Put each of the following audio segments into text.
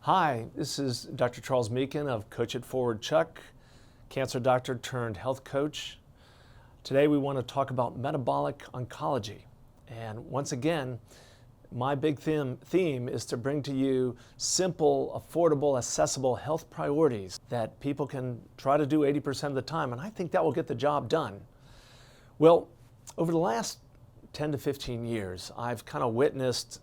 Hi, this is Dr. Charles Meakin of Coach It Forward Chuck, cancer doctor turned health coach. Today we want to talk about metabolic oncology. And once again, my big theme is to bring to you simple, affordable, accessible health priorities that people can try to do 80% of the time, and I think that will get the job done. Well, over the last 10 to 15 years, I've kind of witnessed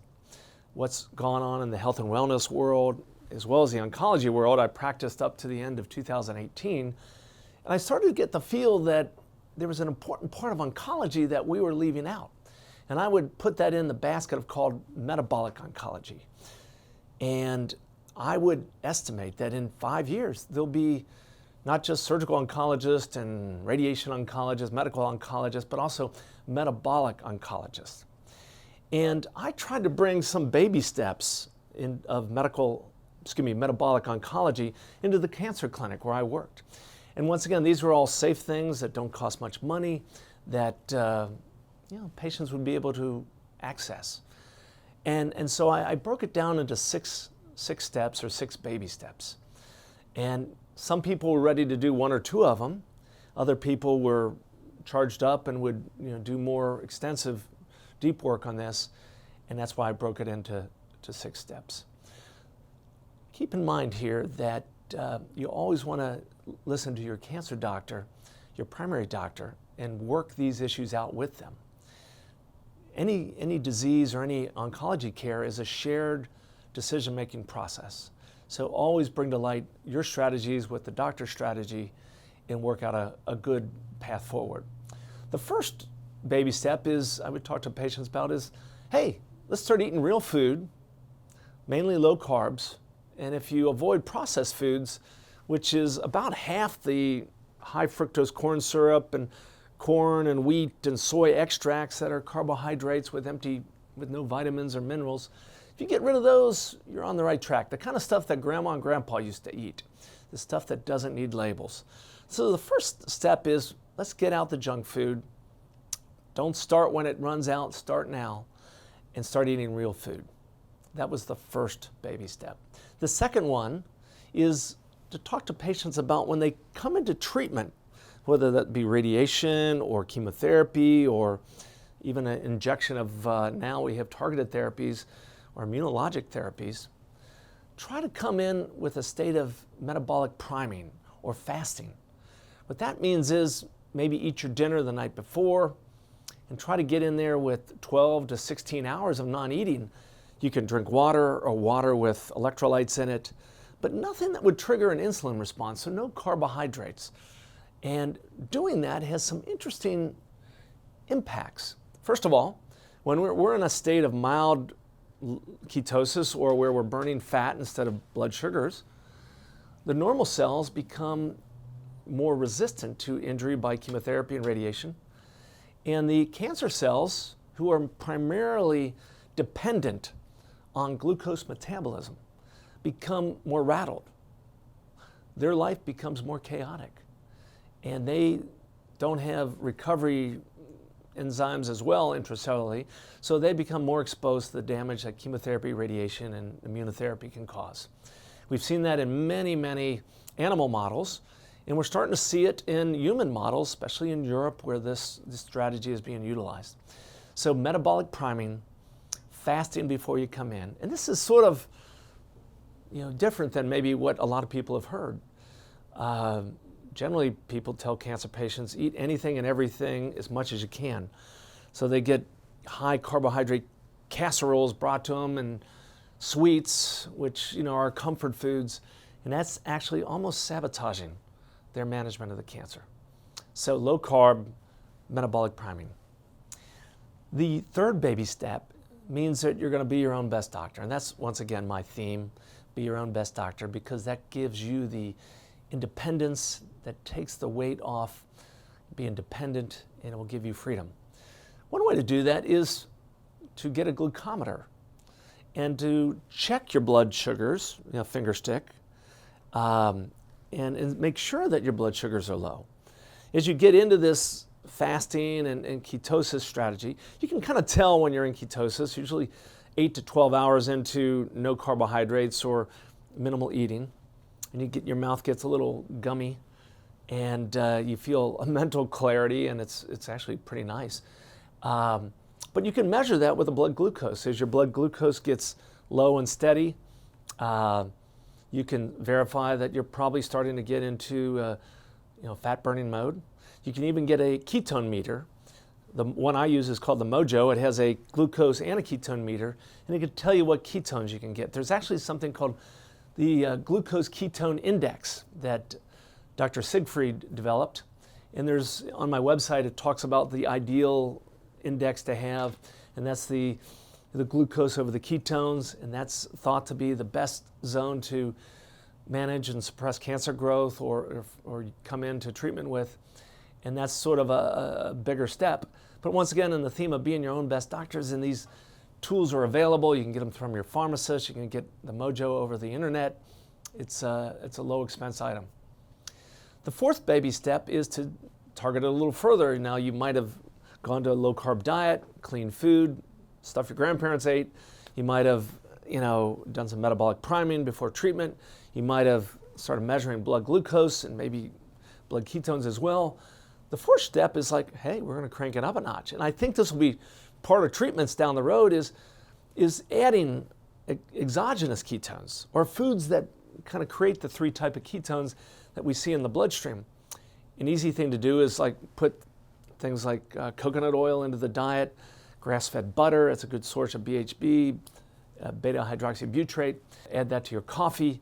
what's gone on in the health and wellness world, as well as the oncology world. I practiced up to the end of 2018, and I started to get the feel that there was an important part of oncology that we were leaving out. And I would put that in the basket of called metabolic oncology. And I would estimate that in 5 years, there'll be not just surgical oncologists and radiation oncologists, medical oncologists, but also metabolic oncologists. And I tried to bring some baby steps of metabolic oncology into the cancer clinic where I worked. And once again, these were all safe things that don't cost much money, that patients would be able to access. And so I broke it down into six steps or 6 baby steps. And some people were ready to do 1 or 2 of them. Other people were charged up and would do more extensive deep work on this, and that's why I broke it into 6 steps. Keep in mind here that you always want to listen to your cancer doctor, your primary doctor, and work these issues out with them. Any disease or any oncology care is a shared decision-making process. So always bring to light your strategies with the doctor's strategy and work out a good path forward. The first baby step is, I would talk to patients about is, hey, let's start eating real food, mainly low carbs. And if you avoid processed foods, which is about half the high fructose corn syrup and corn and wheat and soy extracts that are carbohydrates with no vitamins or minerals, if you get rid of those, you're on the right track. The kind of stuff that grandma and grandpa used to eat, the stuff that doesn't need labels. So the first step is, let's get out the junk food. Don't start when it runs out, start now, and start eating real food. That was the first baby step. The second one is to talk to patients about when they come into treatment, whether that be radiation or chemotherapy or even an injection of, now we have targeted therapies or immunologic therapies. Try to come in with a state of metabolic priming or fasting. What that means is maybe eat your dinner the night before, and try to get in there with 12 to 16 hours of non-eating. You can drink water or water with electrolytes in it, but nothing that would trigger an insulin response, so no carbohydrates. And doing that has some interesting impacts. First of all, when we're in a state of mild ketosis or where we're burning fat instead of blood sugars, the normal cells become more resistant to injury by chemotherapy and radiation. And the cancer cells, who are primarily dependent on glucose metabolism, become more rattled. Their life becomes more chaotic. And they don't have recovery enzymes as well intracellularly, so they become more exposed to the damage that chemotherapy, radiation, and immunotherapy can cause. We've seen that in many, many animal models. And we're starting to see it in human models, especially in Europe, where this strategy is being utilized. So metabolic priming, fasting before you come in. And this is sort of different than maybe what a lot of people have heard. Generally, people tell cancer patients, eat anything and everything as much as you can. So they get high carbohydrate casseroles brought to them and sweets, which are comfort foods. And that's actually almost sabotaging their management of the cancer. So low carb, metabolic priming. The third baby step means that you're going to be your own best doctor. And that's, once again, my theme, be your own best doctor, because that gives you the independence that takes the weight off, be independent, and it will give you freedom. One way to do that is to get a glucometer and to check your blood sugars, finger stick, and make sure that your blood sugars are low. As you get into this fasting and ketosis strategy, you can kind of tell when you're in ketosis, usually 8 to 12 hours into no carbohydrates or minimal eating, and your mouth gets a little gummy, and you feel a mental clarity, and it's actually pretty nice. But you can measure that with a blood glucose. As your blood glucose gets low and steady, you can verify that you're probably starting to get into fat burning mode. You can even get a ketone meter. The one I use is called the Mojo. It has a glucose and a ketone meter, and it can tell you what ketones you can get. There's actually something called the glucose ketone index that Dr. Siegfried developed, and there's on my website it talks about the ideal index to have, and that's the glucose over the ketones, and that's thought to be the best zone to manage and suppress cancer growth or come into treatment with, and that's sort of a bigger step. But once again, in the theme of being your own best doctors, and these tools are available. You can get them from your pharmacist. You can get the Mojo over the internet. It's a low expense item. The fourth baby step is to target it a little further. Now you might have gone to a low carb diet, clean food, stuff your grandparents ate. You might have done some metabolic priming before treatment. You might have started measuring blood glucose and maybe blood ketones as well. The fourth step is like, hey, we're going to crank it up a notch. And I think this will be part of treatments down the road is adding exogenous ketones or foods that kind of create the three type of ketones that we see in the bloodstream. An easy thing to do is like put things like coconut oil into the diet, grass-fed butter. It's a good source of BHB, beta-hydroxybutyrate. Add that to your coffee.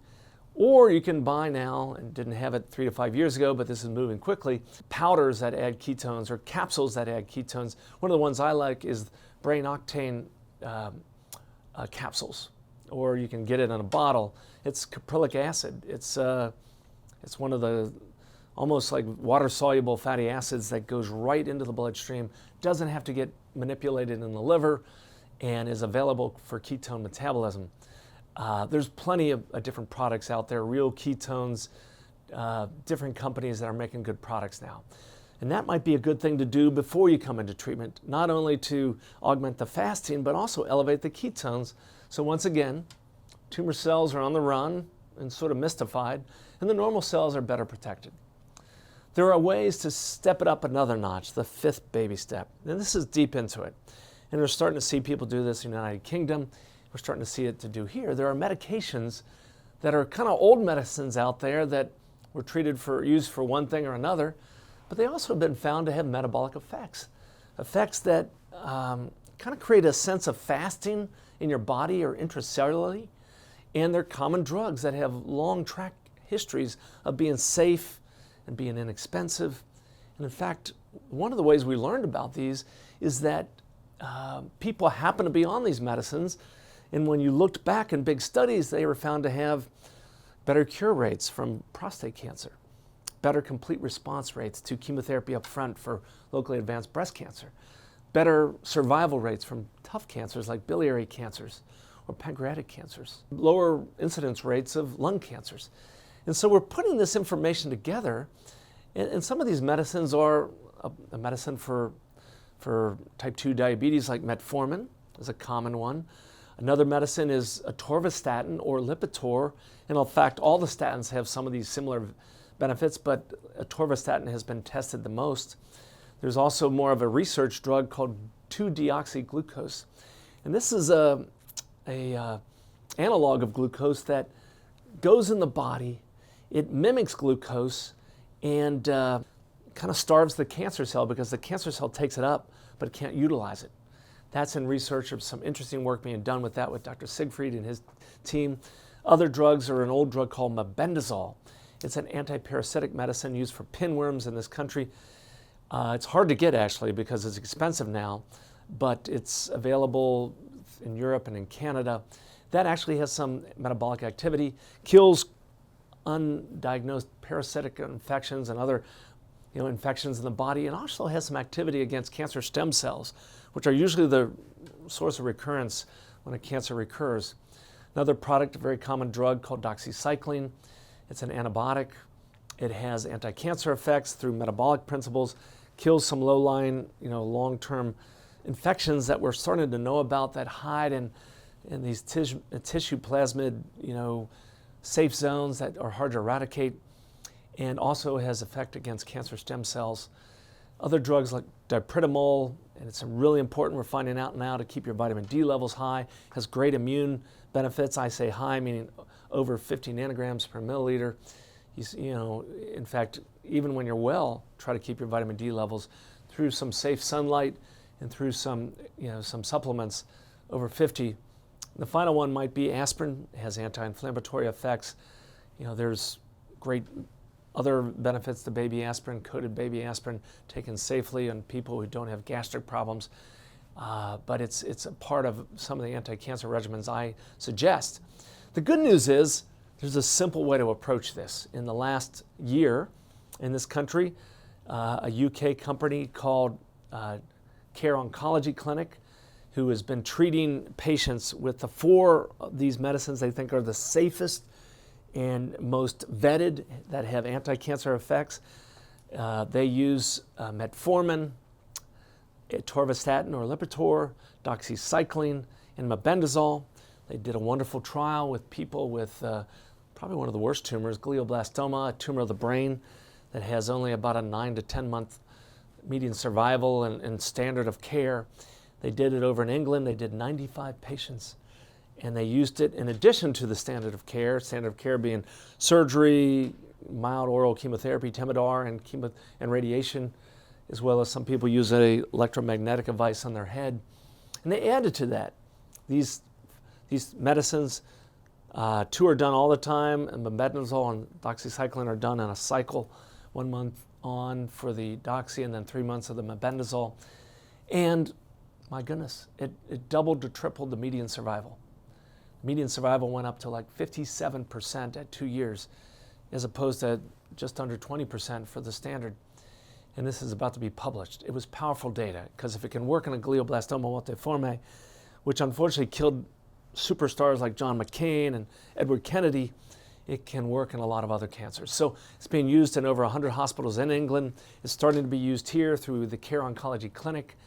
Or you can buy now, and didn't have it 3 to 5 years ago, but this is moving quickly, powders that add ketones or capsules that add ketones. One of the ones I like is brain octane capsules, or you can get it in a bottle. It's caprylic acid. It's one of the almost like water-soluble fatty acids that goes right into the bloodstream, doesn't have to get manipulated in the liver, and is available for ketone metabolism. There's plenty of different products out there, real ketones, different companies that are making good products now. And that might be a good thing to do before you come into treatment, not only to augment the fasting, but also elevate the ketones. So once again, tumor cells are on the run and sort of mystified, and the normal cells are better protected. There are ways to step it up another notch, the fifth baby step. And this is deep into it. And we're starting to see people do this in the United Kingdom. We're starting to see it to do here. There are medications that are kind of old medicines out there that were used for one thing or another, but they also have been found to have metabolic effects that kind of create a sense of fasting in your body or intracellularly, and they're common drugs that have long track histories of being safe and being inexpensive. And in fact, one of the ways we learned about these is that people happen to be on these medicines, and when you looked back in big studies, they were found to have better cure rates from prostate cancer, better complete response rates to chemotherapy up front for locally advanced breast cancer, better survival rates from tough cancers like biliary cancers or pancreatic cancers, lower incidence rates of lung cancers. And so we're putting this information together, and some of these medicines are a medicine for type 2 diabetes, like metformin is a common one. Another medicine is atorvastatin or Lipitor, and in fact all the statins have some of these similar benefits, but atorvastatin has been tested the most. There's also more of a research drug called 2-deoxyglucose, and this is a analog of glucose that goes in the body. It mimics glucose and kind of starves the cancer cell because the cancer cell takes it up but can't utilize it. That's in research of some interesting work being done with that with Dr. Siegfried and his team. Other drugs are an old drug called mebendazole. It's an anti-parasitic medicine used for pinworms in this country. It's hard to get actually because it's expensive now, but it's available in Europe and in Canada. That actually has some metabolic activity, kills undiagnosed parasitic infections and other infections in the body, and also has some activity against cancer stem cells, which are usually the source of recurrence when a cancer recurs. Another product, a very common drug called doxycycline. It's an antibiotic. It has anti-cancer effects through metabolic principles, kills some low-lying, long-term infections that we're starting to know about that hide in these tissue plasmid, safe zones that are hard to eradicate, and also has effect against cancer stem cells. Other drugs like dipridamol, and it's really important, we're finding out now, to keep your vitamin D levels high, has great immune benefits. I say high, meaning over 50 nanograms per milliliter. In fact, even when you're well, try to keep your vitamin D levels through some safe sunlight and through some supplements over 50. The final one might be aspirin. It has anti-inflammatory effects. There's great other benefits to baby aspirin, coated baby aspirin, taken safely on people who don't have gastric problems. But it's a part of some of the anti-cancer regimens I suggest. The good news is there's a simple way to approach this. In the last year in this country, a UK company called Care Oncology Clinic, who has been treating patients with the 4 of these medicines they think are the safest and most vetted that have anti-cancer effects. They use metformin, atorvastatin or Lipitor, doxycycline, and mebendazole. They did a wonderful trial with people with probably one of the worst tumors, glioblastoma, a tumor of the brain that has only about a 9 to 10 month median survival and standard of care. They did it over in England. They did 95 patients, and they used it in addition to the standard of care being surgery, mild oral chemotherapy, Temodar, and radiation, as well as some people use an electromagnetic device on their head. And they added to that these medicines. 2 are done all the time, and mebendazole and doxycycline are done in a cycle, 1 month on for the doxy and then 3 months of the mebendazole. And my goodness, it doubled to tripled the median survival. Median survival went up to like 57% at 2 years, as opposed to just under 20% for the standard. And this is about to be published. It was powerful data, because if it can work in a glioblastoma multiforme, which unfortunately killed superstars like John McCain and Edward Kennedy, it can work in a lot of other cancers. So it's being used in over 100 hospitals in England. It's starting to be used here through the Care Oncology Clinic,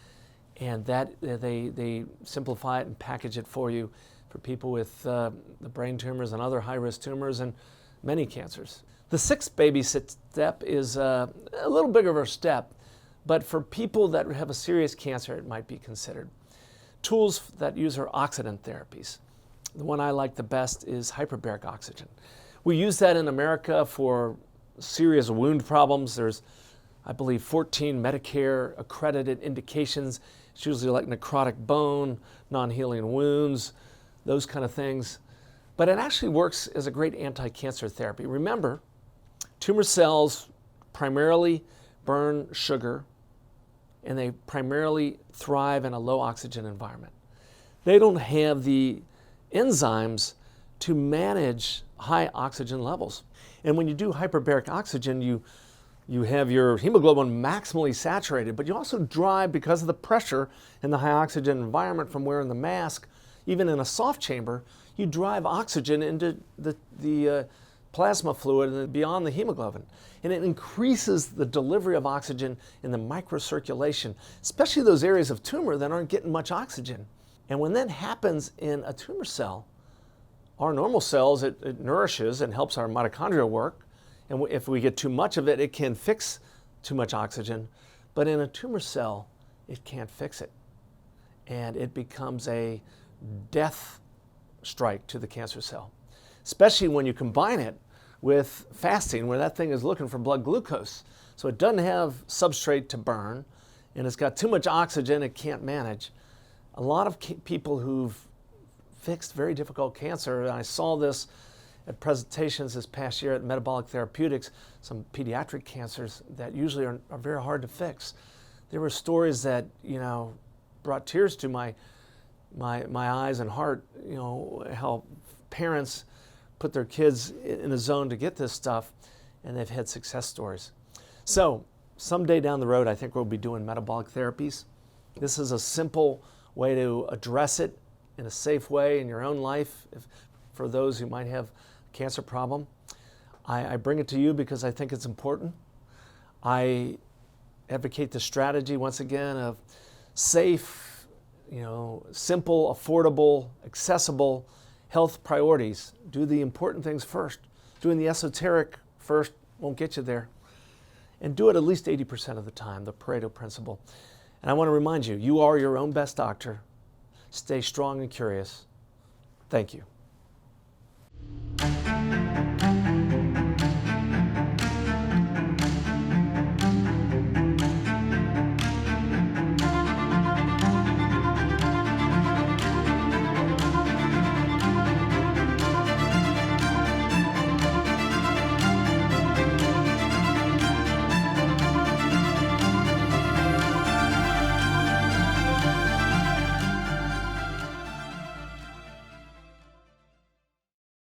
and that they simplify it and package it for you for people with the brain tumors and other high-risk tumors and many cancers. The 6th baby step is a little bigger of a step, but for people that have a serious cancer, it might be considered. Tools that use are oxidant therapies. The one I like the best is hyperbaric oxygen. We use that in America for serious wound problems. There's, I believe, 14 Medicare accredited indications. It's usually like necrotic bone, non-healing wounds, those kind of things. But it actually works as a great anti-cancer therapy. Remember, tumor cells primarily burn sugar, and they primarily thrive in a low oxygen environment. They don't have the enzymes to manage high oxygen levels. And when you do hyperbaric oxygen, you have your hemoglobin maximally saturated, but you also drive, because of the pressure in the high oxygen environment from wearing the mask, even in a soft chamber, you drive oxygen into the plasma fluid and beyond the hemoglobin. And it increases the delivery of oxygen in the microcirculation, especially those areas of tumor that aren't getting much oxygen. And when that happens in a tumor cell, our normal cells, it nourishes and helps our mitochondria work. And if we get too much of it, it can fix too much oxygen. But in a tumor cell, it can't fix it. And it becomes a death strike to the cancer cell, especially when you combine it with fasting, where that thing is looking for blood glucose. So it doesn't have substrate to burn, and it's got too much oxygen it can't manage. A lot of people who've fixed very difficult cancer, and I saw this at presentations this past year at Metabolic Therapeutics, some pediatric cancers that usually are very hard to fix. There were stories that, brought tears to my eyes and heart, how parents put their kids in a zone to get this stuff, and they've had success stories. So someday down the road, I think we'll be doing metabolic therapies. This is a simple way to address it in a safe way in your own life for those who might have a cancer problem. I bring it to you because I think it's important. I advocate the strategy, once again, of safe, simple, affordable, accessible, health priorities. Do the important things first. Doing the esoteric first won't get you there. And do it at least 80% of the time, the Pareto principle. And I want to remind you, you are your own best doctor. Stay strong and curious. Thank you.